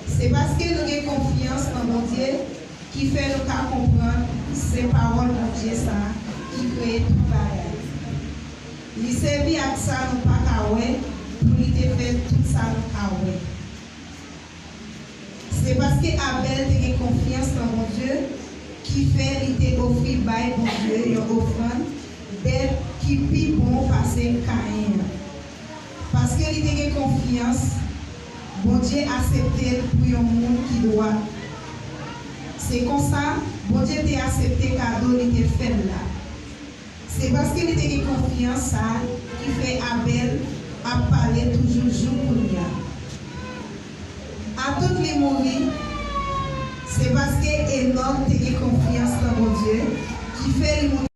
C'est parce que nous avons confiance en mon Dieu qui fait nous comprendre ces paroles de mon Dieu ça, qui crée tout pareil. Il servit à ça, nous pas kawé, pour lui faire tout ça, nous kawé. C'est parce que Abel a confiance en mon Dieu qui fait lui offrir by mon Dieu une offrande d'être qui plus bon passer Caïn. Parce que il a confiance, bon Dieu accepté pour un monde qui doit. C'est comme ça, bon Dieu t'a accepté cadeau il t'a fait là. C'est parce qu'il a confiance ça qui fait Abel à parler toujours jour pour lui. À toutes les mourir, c'est parce que Enoch a confiance dans mon Dieu qui fait les mourir.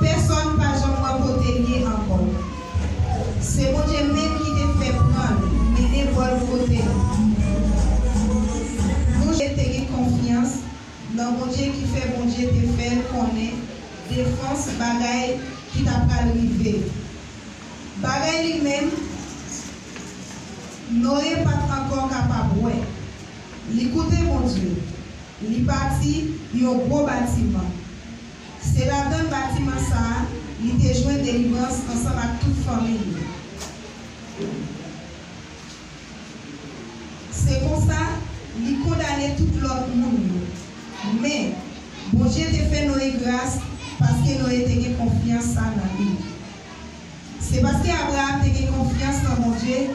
Personne n'a jamais côté encore. C'est mon Dieu même qui te fait prendre, mener pour le côté. Nous avons confiance dans mon Dieu qui fait mon Dieu te faire connaître défense bagaille qui t'a pas arrivé. Bagaille lui-même, Noé pas encore capable. L'écouter mon Dieu. Il parti, il y a un gros bâtiment. C'est là dans le bâtiment ça, il a joint délivrance ensemble avec toute famille. C'est comme ça, il condamne tout l'autre monde. Mais, bon Dieu te fait Noé grâce parce que Noé te fait confiance dans lui. C'est parce qu'Abraham te fait confiance dans mon Dieu.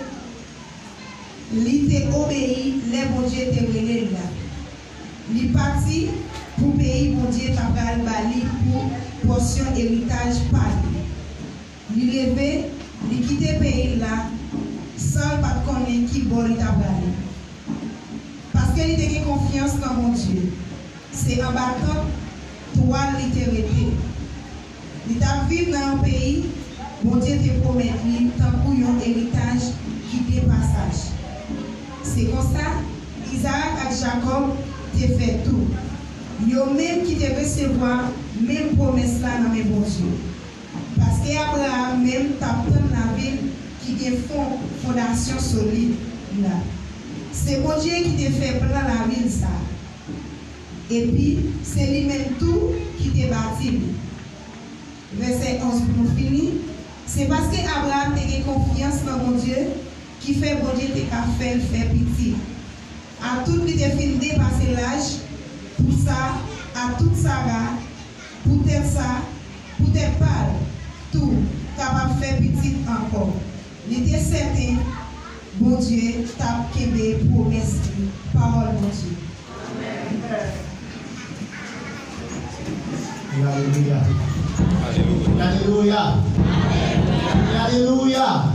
Il t'a obéi, les bon Dieu te relé là. Il parti pour payer bon Dieu t'a bali pour portion héritage par lui. Il levé, il quitté pays là, sans pas connaître qui bon il t'a bali. Parce qu'il t'a confiance dans mon Dieu. C'est en battant, toi l'éternité. Il t'a vécu dans un pays, mon Dieu te promet tant pour un héritage qui est passage. C'est comme ça, Isaac et Jacob te fait tout. Yo même qui te recevoir, même promesse là dans mes bons yeux. Parce qu'Abraham même t'apprend la ville qui a fondation solide là. C'est mon Dieu qui te fait plan la ville ça. Et puis, c'est lui-même tout qui te bâti. Verset 11 pour nous finir. C'est parce qu'Abraham a confiance dans mon Dieu qui fait bon Dieu te faire petit. À tout qui te fin dépasser l'âge, pour ça, à toute Sarah, pour tel ça, pour tel pâle, tout capable de faire petit encore. Il était certain, bon Dieu t'a québé pour merci, parole bon Dieu. Alléluia. Alléluia. Alléluia.